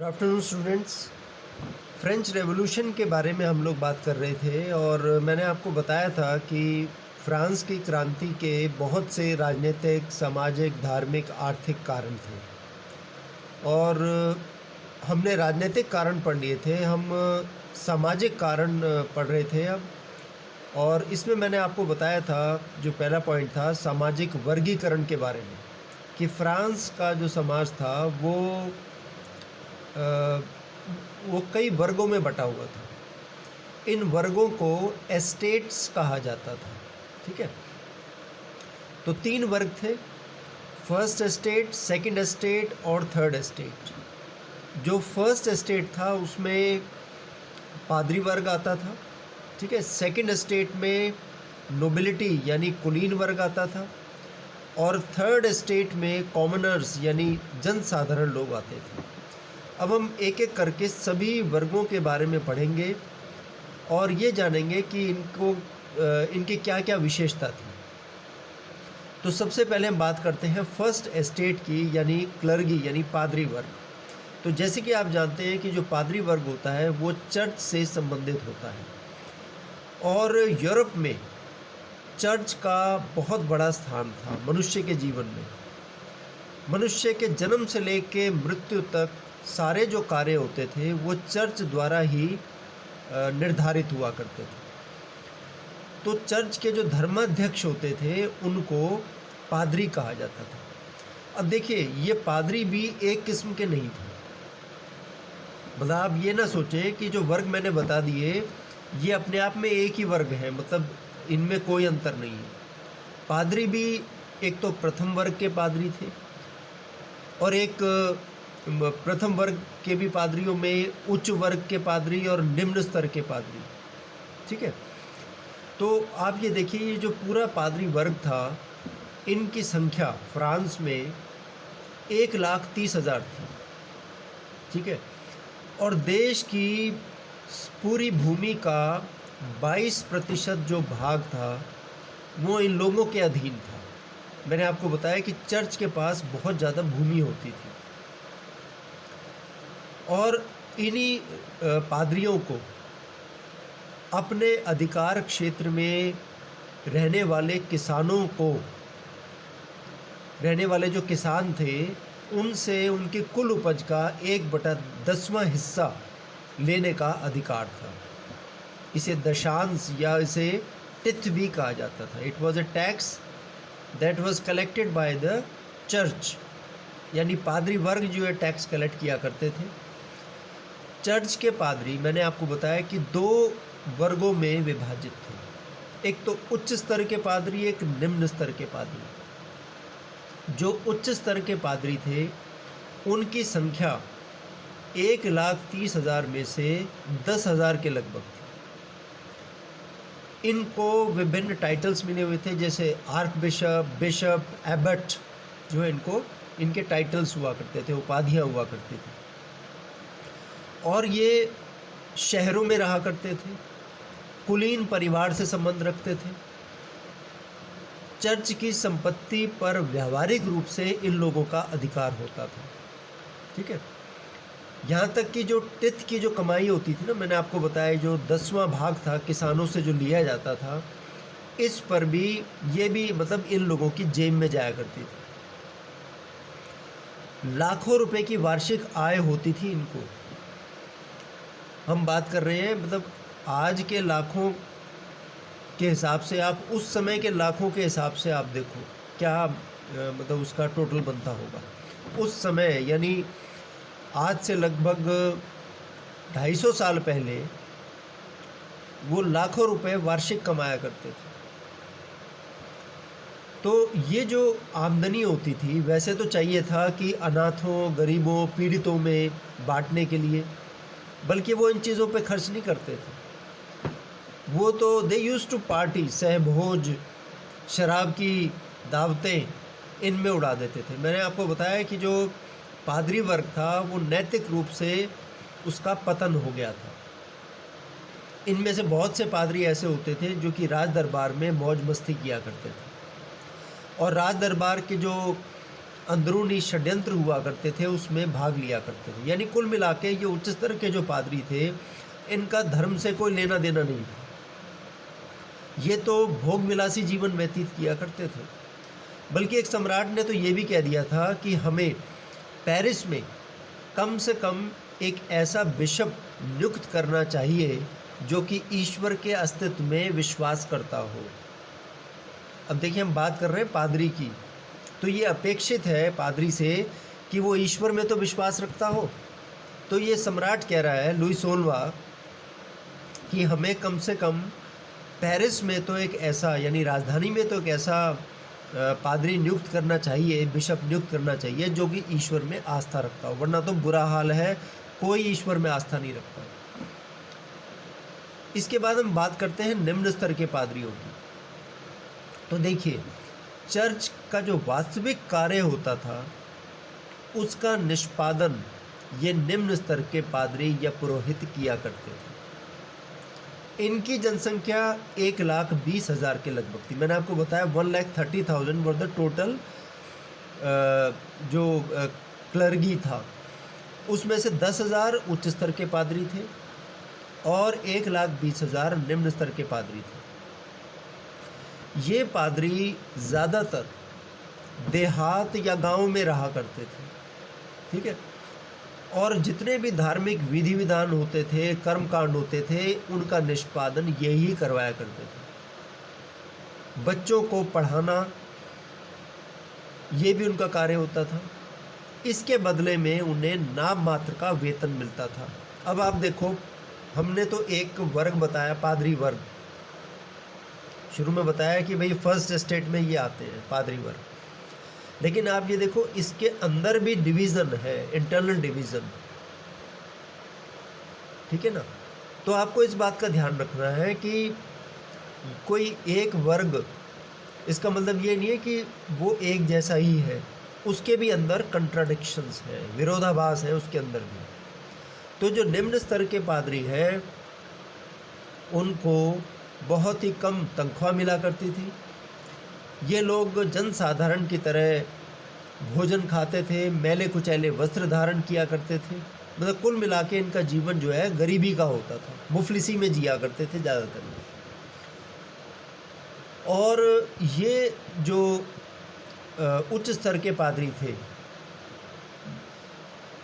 Good afternoon students. French revolution के बारे में हम लोग बात कर रहे थे और मैंने आपको बताया था कि फ्रांस की क्रांति के बहुत से राजनीतिक, सामाजिक, धार्मिक, आर्थिक कारण थे और हमने राजनीतिक कारण पढ़ लिए थे, हम सामाजिक कारण पढ़ रहे थे अब। और इसमें मैंने आपको बताया था, जो पहला पॉइंट था सामाजिक वर्गीकरण के बारे में, कि फ्रांस का जो समाज था अ, वो कई वर्गों में बटा हुआ था। इन वर्गों को एस्टेट्स कहा जाता था। ठीक है, तो 3 वर्ग थे, फर्स्ट एस्टेट, सेकंड एस्टेट और थर्ड एस्टेट। जो फर्स्ट एस्टेट था उसमें पादरी वर्ग आता था। ठीक है, सेकंड एस्टेट में नोबिलिटी यानी कुलीन वर्ग आता था और थर्ड एस्टेट में कॉमनर्स यानी जनसाधारण लोग आते थे। अब हम एक एक करके सभी वर्गों के बारे में पढ़ेंगे और ये जानेंगे कि इनकी क्या क्या विशेषता थी। तो सबसे पहले हम बात करते हैं फर्स्ट एस्टेट की, यानी क्लर्गी यानी पादरी वर्ग। तो जैसे कि आप जानते हैं कि जो पादरी वर्ग होता है वो चर्च से संबंधित होता है और यूरोप में चर्च का बहुत बड़ा स्थान था मनुष्य के जीवन में। मनुष्य के जन्म से लेके मृत्यु तक सारे जो कार्य होते थे वो चर्च द्वारा ही निर्धारित हुआ करते थे। तो चर्च के जो धर्माध्यक्ष होते थे उनको पादरी कहा जाता था। अब देखिए, ये पादरी भी एक किस्म के नहीं थे। मतलब आप ये ना सोचें कि जो वर्ग मैंने बता दिए ये अपने आप में एक ही वर्ग है, मतलब इनमें कोई अंतर नहीं है। पादरी भी एक तो प्रथम वर्ग के पादरी थे और एक प्रथम वर्ग के भी पादरियों में उच्च वर्ग के पादरी और निम्न स्तर के पादरी। ठीक है, तो आप ये देखिए, ये जो पूरा पादरी वर्ग था इनकी संख्या फ्रांस में 1,30,000 थी। ठीक है, और देश की पूरी भूमि का 22% जो भाग था वो इन लोगों के अधीन था। मैंने आपको बताया कि चर्च के पास बहुत ज़्यादा भूमि होती थी और इन्हीं पादरियों को अपने अधिकार क्षेत्र में रहने वाले किसानों को, रहने वाले जो किसान थे उनसे उनकी कुल उपज का 1/10वां हिस्सा लेने का अधिकार था। इसे दशांश या इसे टिथ भी कहा जाता था। It was a tax that was collected by the church, यानी पादरी वर्ग जो है टैक्स कलेक्ट किया करते थे। चर्च के पादरी, मैंने आपको बताया कि 2 वर्गों में विभाजित थे, एक तो उच्च स्तर के पादरी, एक निम्न स्तर के पादरी। जो उच्च स्तर के पादरी थे उनकी संख्या 1,30,000 में से 10,000 के लगभग थी। इनको विभिन्न टाइटल्स मिले हुए थे, जैसे आर्क बिशप, बिशप, एबट, जो है इनको इनके टाइटल्स हुआ करते थे, उपाधियाँ हुआ करती थी। और ये शहरों में रहा करते थे, कुलीन परिवार से संबंध रखते थे। चर्च की संपत्ति पर व्यावहारिक रूप से इन लोगों का अधिकार होता था। ठीक है, यहाँ तक कि जो टिथ की जो कमाई होती थी ना, मैंने आपको बताया जो 10वां भाग था किसानों से जो लिया जाता था, इस पर भी ये भी मतलब इन लोगों की जेब में जाया करती थी। लाखों रुपए की वार्षिक आय होती थी इनको। हम बात कर रहे हैं मतलब आज के लाखों के हिसाब से, आप उस समय के लाखों के हिसाब से आप देखो क्या मतलब उसका टोटल बनता होगा उस समय। यानी आज से लगभग 250 साल पहले वो लाखों रुपए वार्षिक कमाया करते थे। तो ये जो आमदनी होती थी, वैसे तो चाहिए था कि अनाथों, गरीबों, पीड़ितों में बांटने के लिए, बल्कि वो इन चीज़ों पे खर्च नहीं करते थे। वो तो दे यूज़ टू पार्टी, सहभोज, शराब की दावतें इनमें उड़ा देते थे। मैंने आपको बताया कि जो पादरी वर्ग था वो नैतिक रूप से उसका पतन हो गया था। इनमें से बहुत से पादरी ऐसे होते थे जो कि राज दरबार में मौज मस्ती किया करते थे और राज दरबार के जो अंदरूनी षड्यंत्र हुआ करते थे उसमें भाग लिया करते थे। यानी कुल मिला के ये उच्च स्तर के जो पादरी थे इनका धर्म से कोई लेना देना नहीं था। ये तो भोग विलासी जीवन व्यतीत किया करते थे। बल्कि एक सम्राट ने तो ये भी कह दिया था कि हमें पेरिस में कम से कम एक ऐसा बिशप नियुक्त करना चाहिए जो कि ईश्वर के अस्तित्व में विश्वास करता हो। अब देखिए हम बात कर रहे हैं पादरी की, तो ये अपेक्षित है पादरी से कि वो ईश्वर में तो विश्वास रखता हो। तो ये सम्राट कह रहा है लुई 16वां कि हमें कम से कम पेरिस में तो एक ऐसा, यानी राजधानी में तो एक ऐसा पादरी नियुक्त करना चाहिए, बिशप नियुक्त करना चाहिए जो कि ईश्वर में आस्था रखता हो, वरना तो बुरा हाल है, कोई ईश्वर में आस्था नहीं रखता। इसके बाद हम बात करते हैं निम्न स्तर के पादरियों की। तो देखिए चर्च का जो वास्तविक कार्य होता था उसका निष्पादन ये निम्न स्तर के पादरी या पुरोहित किया करते थे। इनकी जनसंख्या 1,20,000 के लगभग थी। मैंने आपको बताया 1,30,000 वर द टोटल जो क्लर्गी था, उसमें से 10,000 उच्च स्तर के पादरी थे और 1,20,000 निम्न स्तर के पादरी थे। ये पादरी ज़्यादातर देहात या गांव में रहा करते थे, ठीक है। और जितने भी धार्मिक विधि विधान होते थे, कर्म कांड होते थे, उनका निष्पादन यही करवाया करते थे। बच्चों को पढ़ाना ये भी उनका कार्य होता था। इसके बदले में उन्हें नाम मात्र का वेतन मिलता था। अब आप देखो, हमने तो एक वर्ग बताया, पादरी वर्ग, शुरू में बताया कि भाई फर्स्ट स्टेट में ये आते हैं पादरी वर्ग, लेकिन आप ये देखो इसके अंदर भी डिवीज़न है, इंटरनल डिवीज़न, ठीक है ना। तो आपको इस बात का ध्यान रखना है कि कोई एक वर्ग, इसका मतलब ये नहीं है कि वो एक जैसा ही है, उसके भी अंदर कंट्राडिक्शंस है, विरोधाभास है उसके अंदर भी। तो जो निम्न स्तर के पादरी हैं उनको बहुत ही कम तनख्वाह मिला करती थी। ये लोग जनसाधारण की तरह भोजन खाते थे, मैले कुचैले वस्त्र धारण किया करते थे। मतलब कुल मिला के इनका जीवन जो है गरीबी का होता था, मुफलिसी में जिया करते थे ज़्यादातर। और ये जो उच्च स्तर के पादरी थे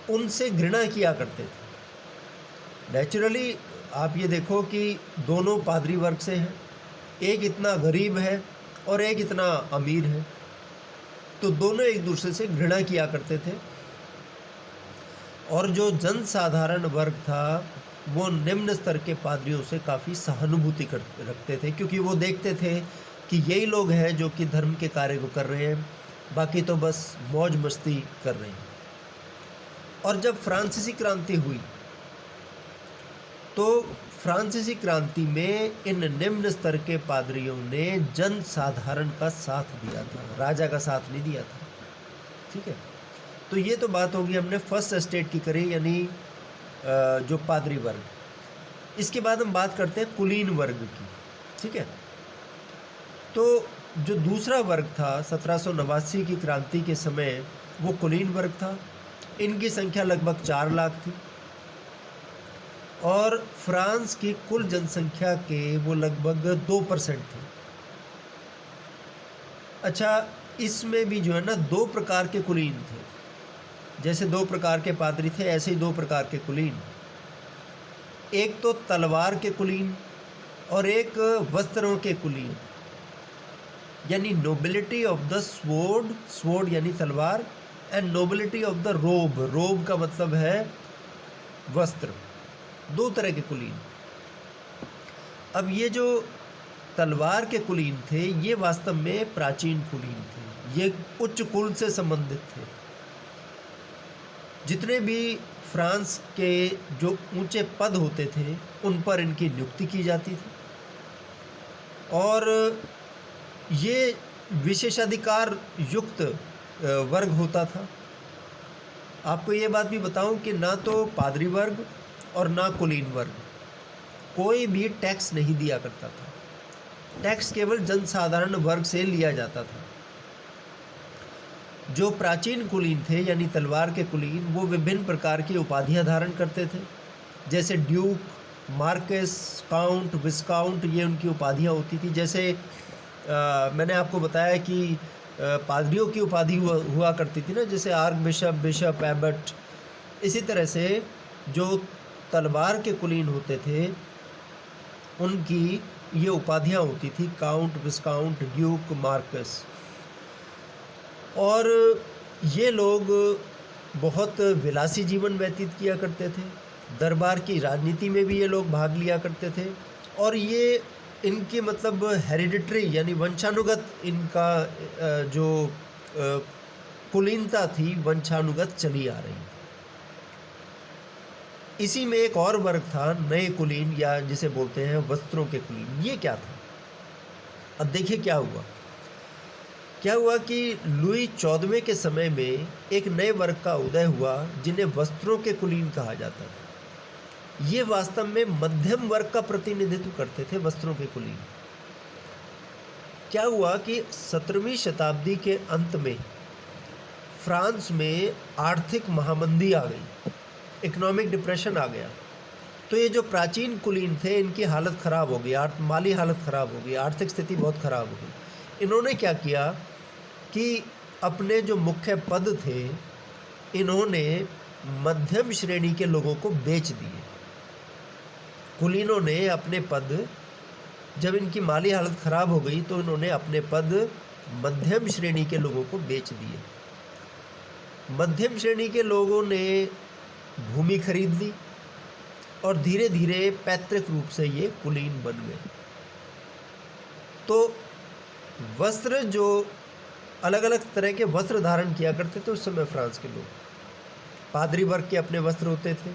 उनसे घृणा किया करते थे। नेचुरली आप ये देखो कि दोनों पादरी वर्ग से हैं, एक इतना गरीब है और एक इतना अमीर है, तो दोनों एक दूसरे से घृणा किया करते थे। और जो जनसाधारण वर्ग था वो निम्न स्तर के पादरियों से काफ़ी सहानुभूति रखते थे, क्योंकि वो देखते थे कि यही लोग हैं जो कि धर्म के कार्य को कर रहे हैं, बाकी तो बस मौज मस्ती कर रहे हैं। और जब फ्रांसीसी क्रांति हुई तो फ्रांसीसी क्रांति में इन निम्न स्तर के पादरियों ने जनसाधारण का साथ दिया था, राजा का साथ नहीं दिया था, ठीक है। तो ये तो बात होगी हमने फर्स्ट स्टेट की करी, यानी जो पादरी वर्ग। इसके बाद हम बात करते हैं कुलीन वर्ग की, ठीक है। तो जो दूसरा वर्ग था 1789 की क्रांति के समय, वो कुलीन वर्ग था। इनकी संख्या लगभग 4 लाख थी और फ्रांस की कुल जनसंख्या के वो लगभग 2% थे। अच्छा, इसमें भी जो है ना 2 प्रकार के कुलीन थे। जैसे 2 प्रकार के पादरी थे, ऐसे ही 2 प्रकार के कुलीन। एक तो तलवार के कुलीन और एक वस्त्रों के कुलीन, यानी nobility of the sword, sword यानी तलवार, एंड नोबिलिटी ऑफ द रोब, रोब का मतलब है वस्त्र। 2 तरह के कुलीन। अब ये जो तलवार के कुलीन थे ये वास्तव में प्राचीन कुलीन थे, ये उच्च कुल से संबंधित थे। जितने भी फ्रांस के जो ऊंचे पद होते थे उन पर इनकी नियुक्ति की जाती थी और ये विशेषाधिकार युक्त वर्ग होता था। आपको ये बात भी बताऊं कि ना तो पादरी वर्ग और ना कुलीन वर्ग कोई भी टैक्स नहीं दिया करता था। टैक्स केवल जनसाधारण वर्ग से लिया जाता था। जो प्राचीन कुलीन थे यानी तलवार के कुलीन, वो विभिन्न प्रकार की उपाधियां धारण करते थे, जैसे ड्यूक, मार्केस, काउंट, विस्काउंट, ये उनकी उपाधियां होती थी। जैसे मैंने आपको बताया कि पादरियों की उपाधि हुआ करती थी ना, जैसे आर्क बिशप, बिशप, एबट। इसी तरह से जो तलवार के कुलीन होते थे उनकी ये उपाधियां होती थी, काउंट, विस्काउंट, ड्यूक, मार्कस। और ये लोग बहुत विलासी जीवन व्यतीत किया करते थे, दरबार की राजनीति में भी ये लोग भाग लिया करते थे, और ये इनकी मतलब हेरिडिटरी यानी वंशानुगत इनका जो कुलीनता थी वंशानुगत चली आ रही थी। इसी में एक और वर्ग था नए कुलीन, या जिसे बोलते हैं वस्त्रों के कुलीन। ये क्या था? अब देखिए क्या हुआ कि लुई 14वें के समय में एक नए वर्ग का उदय हुआ जिन्हें वस्त्रों के कुलीन कहा जाता था। ये वास्तव में मध्यम वर्ग का प्रतिनिधित्व करते थे, वस्त्रों के कुलीन। क्या हुआ कि 17वीं शताब्दी के अंत में फ्रांस में आर्थिक महामंदी आ गई, इकोनॉमिक डिप्रेशन आ गया। तो ये जो प्राचीन कुलीन थे इनकी हालत ख़राब हो गई, माली हालत ख़राब हो गई, आर्थिक स्थिति बहुत ख़राब हो गई। इन्होंने क्या किया कि अपने जो मुख्य पद थे इन्होंने मध्यम श्रेणी के लोगों को बेच दिए। कुलीनों ने अपने पद, जब इनकी माली हालत ख़राब हो गई तो इन्होंने अपने पद मध्यम श्रेणी के लोगों को बेच दिए। मध्यम श्रेणी के लोगों ने भूमि खरीद ली और धीरे धीरे पैतृक रूप से ये कुलीन बन गए। तो वस्त्र, जो अलग अलग तरह के वस्त्र धारण किया करते थे उस समय फ्रांस के लोग, पादरी वर्ग के अपने वस्त्र होते थे,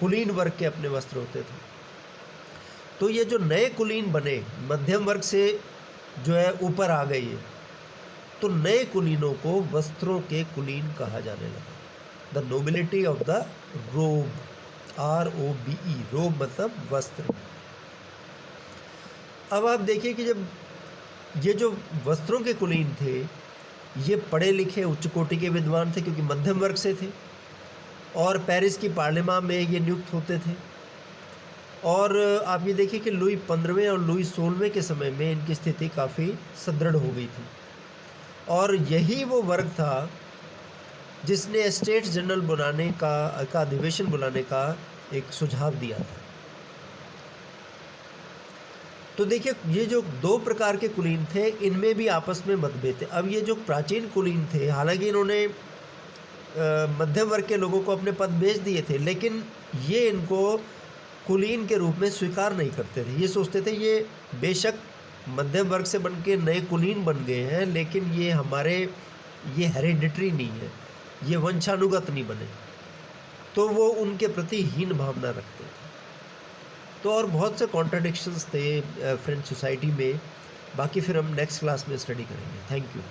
कुलीन वर्ग के अपने वस्त्र होते थे। तो ये जो नए कुलीन बने, मध्यम वर्ग से जो है ऊपर आ गए ये, तो नए कुलीनों को वस्त्रों के कुलीन कहा जाने लगा। द नोबिलिटी ऑफ द रोब, ROBE, रोब मतलब वस्त्र। अब आप देखिए कि जब ये जो वस्त्रों के कुलीन थे ये पढ़े लिखे उच्च कोटि के विद्वान थे, क्योंकि मध्यम वर्ग से थे, और पेरिस की पार्लियामेंट में ये नियुक्त होते थे। और आप ये देखिए कि लुई 15वें और लुई 16वें के समय में इनकी स्थिति काफ़ी सुदृढ़ हो गई थी, और यही वो वर्ग था जिसने एस्टेट्स जनरल बनाने का अधिवेशन बुलाने का एक सुझाव दिया था। तो देखिए ये जो दो प्रकार के कुलीन थे इनमें भी आपस में मतभेद थे। अब ये जो प्राचीन कुलीन थे, हालांकि इन्होंने मध्यम वर्ग के लोगों को अपने पद बेच दिए थे, लेकिन ये इनको कुलीन के रूप में स्वीकार नहीं करते थे। ये सोचते थे ये बेशक मध्यम वर्ग से बन के नए कुलीन बन गए हैं, लेकिन ये हेरिडिटरी नहीं है, ये वंशानुगत नहीं बने। तो वो उनके प्रति हीन भावना रखते थे। तो और बहुत से कॉन्ट्राडिक्शंस थे फ्रेंच सोसाइटी में। बाकी फिर हम नेक्स्ट क्लास में स्टडी करेंगे। Thank you.